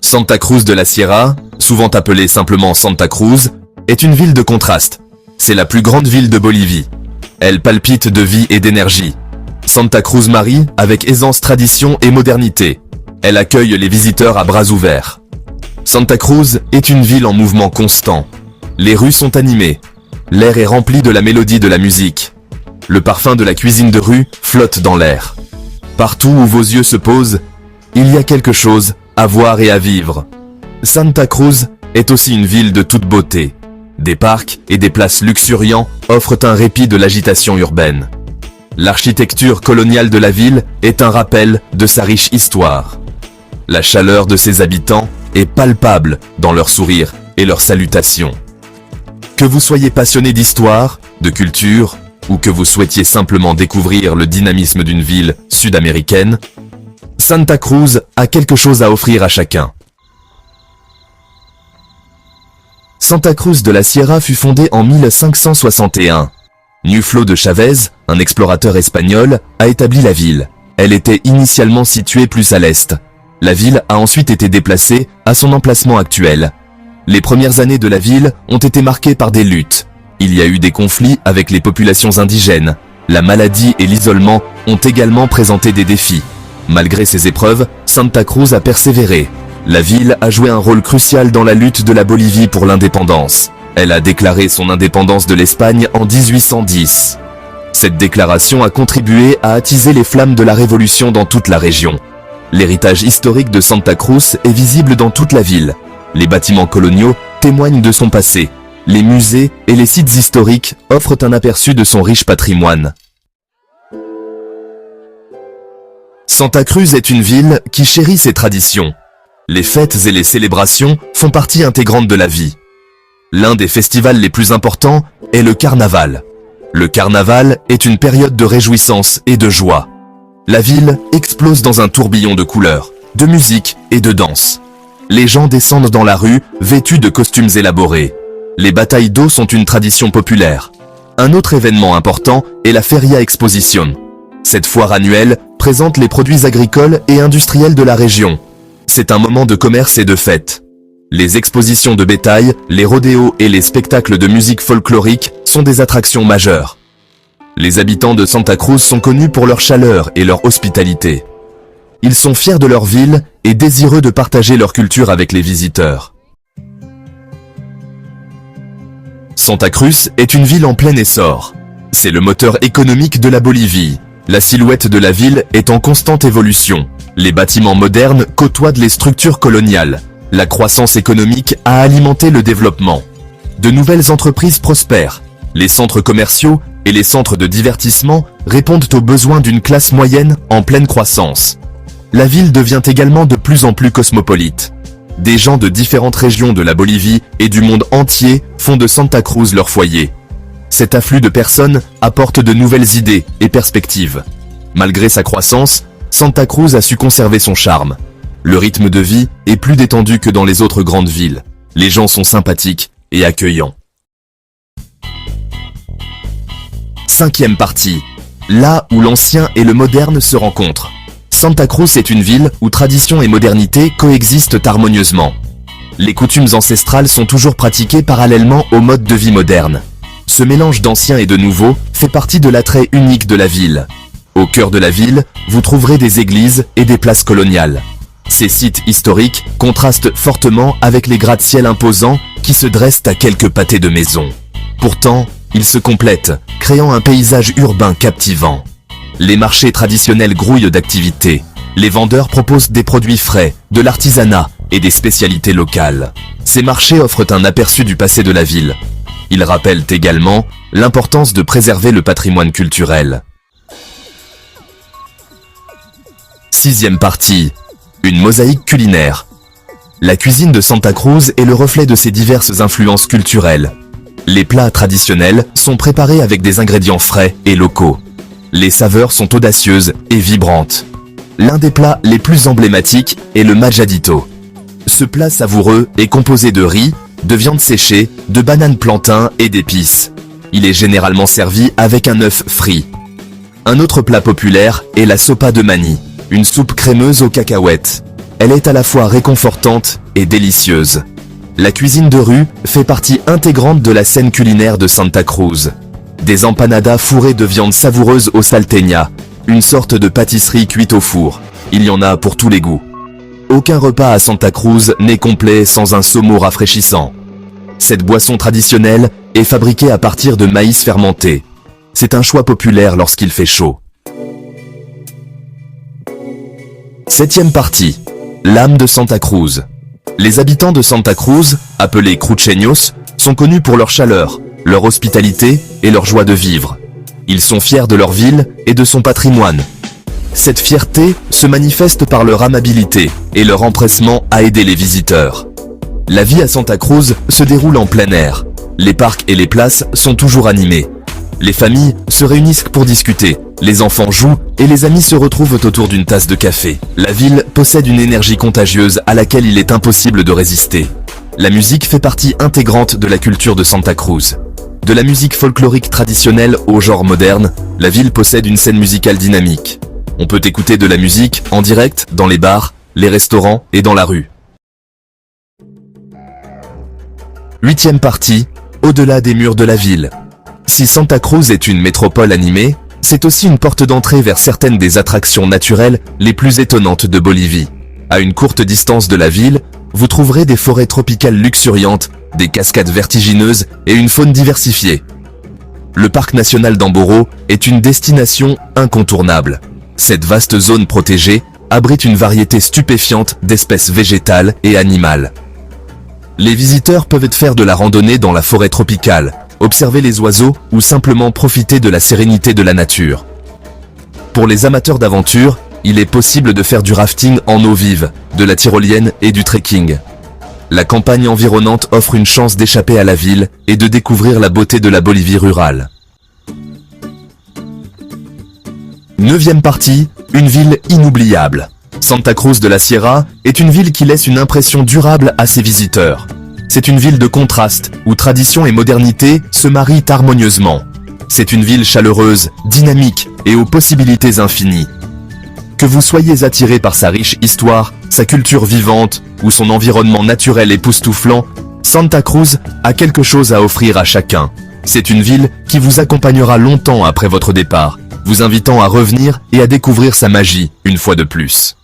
Santa Cruz de la Sierra, souvent appelée simplement Santa Cruz, est une ville de contraste. C'est la plus grande ville de Bolivie. Elle palpite de vie et d'énergie. Santa Cruz marie avec aisance tradition et modernité. Elle accueille les visiteurs à bras ouverts. Santa Cruz est une ville en mouvement constant. Les rues sont animées. L'air est rempli de la mélodie de la musique. Le parfum de la cuisine de rue flotte dans l'air. Partout où vos yeux se posent, il y a quelque chose à voir et à vivre. Santa Cruz est aussi une ville de toute beauté. Des parcs et des places luxuriants offrent un répit de l'agitation urbaine. L'architecture coloniale de la ville est un rappel de sa riche histoire. La chaleur de ses habitants est palpable dans leurs sourires et leurs salutations. Que vous soyez passionné d'histoire, de culture, ou que vous souhaitiez simplement découvrir le dynamisme d'une ville sud-américaine, Santa Cruz a quelque chose à offrir à chacun. Santa Cruz de la Sierra fut fondée en 1561. Ñuflo de Chavez, un explorateur espagnol, a établi la ville. Elle était initialement située plus à l'est. La ville a ensuite été déplacée à son emplacement actuel. Les premières années de la ville ont été marquées par des luttes. Il y a eu des conflits avec les populations indigènes. La maladie et l'isolement ont également présenté des défis. Malgré ces épreuves, Santa Cruz a persévéré. La ville a joué un rôle crucial dans la lutte de la Bolivie pour l'indépendance. Elle a déclaré son indépendance de l'Espagne en 1810. Cette déclaration a contribué à attiser les flammes de la révolution dans toute la région. L'héritage historique de Santa Cruz est visible dans toute la ville. Les bâtiments coloniaux témoignent de son passé. Les musées et les sites historiques offrent un aperçu de son riche patrimoine. Santa Cruz est une ville qui chérit ses traditions. Les fêtes et les célébrations font partie intégrante de la vie. L'un des festivals les plus importants est le carnaval. Le carnaval est une période de réjouissance et de joie. La ville explose dans un tourbillon de couleurs, de musique et de danse. Les gens descendent dans la rue, vêtus de costumes élaborés. Les batailles d'eau sont une tradition populaire. Un autre événement important est la Feria Exposición. Cette foire annuelle présente les produits agricoles et industriels de la région. C'est un moment de commerce et de fête. Les expositions de bétail, les rodéos et les spectacles de musique folklorique sont des attractions majeures. Les habitants de Santa Cruz sont connus pour leur chaleur et leur hospitalité. Ils sont fiers de leur ville et désireux de partager leur culture avec les visiteurs. Santa Cruz est une ville en plein essor. C'est le moteur économique de la Bolivie. La silhouette de la ville est en constante évolution. Les bâtiments modernes côtoient les structures coloniales. La croissance économique a alimenté le développement. De nouvelles entreprises prospèrent. Les centres commerciaux et les centres de divertissement répondent aux besoins d'une classe moyenne en pleine croissance. La ville devient également de plus en plus cosmopolite. Des gens de différentes régions de la Bolivie et du monde entier font de Santa Cruz leur foyer. Cet afflux de personnes apporte de nouvelles idées et perspectives. Malgré sa croissance, Santa Cruz a su conserver son charme. Le rythme de vie est plus détendu que dans les autres grandes villes. Les gens sont sympathiques et accueillants. Cinquième partie. Là où l'ancien et le moderne se rencontrent. Santa Cruz est une ville où tradition et modernité coexistent harmonieusement. Les coutumes ancestrales sont toujours pratiquées parallèlement au mode de vie moderne. Ce mélange d'ancien et de nouveau fait partie de l'attrait unique de la ville. Au cœur de la ville, vous trouverez des églises et des places coloniales. Ces sites historiques contrastent fortement avec les gratte-ciel imposants qui se dressent à quelques pâtés de maisons. Pourtant, ils se complètent, créant un paysage urbain captivant. Les marchés traditionnels grouillent d'activités. Les vendeurs proposent des produits frais, de l'artisanat et des spécialités locales. Ces marchés offrent un aperçu du passé de la ville. Ils rappellent également l'importance de préserver le patrimoine culturel. Sixième partie. Une mosaïque culinaire. La cuisine de Santa Cruz est le reflet de ses diverses influences culturelles. Les plats traditionnels sont préparés avec des ingrédients frais et locaux. Les saveurs sont audacieuses et vibrantes. L'un des plats les plus emblématiques est le majadito. Ce plat savoureux est composé de riz, de viande séchée, de bananes plantains et d'épices. Il est généralement servi avec un œuf frit. Un autre plat populaire est la sopa de maní, une soupe crémeuse aux cacahuètes. elle est à la fois réconfortante et délicieuse. La cuisine de rue fait partie intégrante de la scène culinaire de Santa Cruz. Des empanadas fourrées de viande savoureuse au salteña, une sorte de pâtisserie cuite au four. Il y en a pour tous les goûts. Aucun repas à Santa Cruz n'est complet sans un somo rafraîchissant. Cette boisson traditionnelle est fabriquée à partir de maïs fermenté. C'est un choix populaire lorsqu'il fait chaud. 7e partie. L'âme de Santa Cruz. Les habitants de Santa Cruz, appelés cruceños, sont connus pour leur chaleur, leur hospitalité et leur joie de vivre. Ils sont fiers de leur ville et de son patrimoine. Cette fierté se manifeste par leur amabilité et leur empressement à aider les visiteurs. La vie à Santa Cruz se déroule en plein air. Les parcs et les places sont toujours animés. Les familles se réunissent pour discuter, les enfants jouent et les amis se retrouvent autour d'une tasse de café. La ville possède une énergie contagieuse à laquelle il est impossible de résister. La musique fait partie intégrante de la culture de Santa Cruz. De la musique folklorique traditionnelle au genre moderne, la ville possède une scène musicale dynamique. On peut écouter de la musique en direct dans les bars, les restaurants et dans la rue. 8e partie, au-delà des murs de la ville. Si Santa Cruz est une métropole animée, c'est aussi une porte d'entrée vers certaines des attractions naturelles les plus étonnantes de Bolivie. À une courte distance de la ville, vous trouverez des forêts tropicales luxuriantes, des cascades vertigineuses et une faune diversifiée. Le parc national d'Amboro est une destination incontournable. Cette vaste zone protégée abrite une variété stupéfiante d'espèces végétales et animales. Les visiteurs peuvent faire de la randonnée dans la forêt tropicale, observer les oiseaux ou simplement profiter de la sérénité de la nature. Pour les amateurs d'aventure, il est possible de faire du rafting en eau vive, de la tyrolienne et du trekking. La campagne environnante offre une chance d'échapper à la ville et de découvrir la beauté de la Bolivie rurale. 9e partie, une ville inoubliable. Santa Cruz de la Sierra est une ville qui laisse une impression durable à ses visiteurs. C'est une ville de contraste, où tradition et modernité se marient harmonieusement. C'est une ville chaleureuse, dynamique et aux possibilités infinies. Que vous soyez attiré par sa riche histoire, sa culture vivante ou son environnement naturel époustouflant, Santa Cruz a quelque chose à offrir à chacun. C'est une ville qui vous accompagnera longtemps après votre départ, vous invitant à revenir et à découvrir sa magie une fois de plus.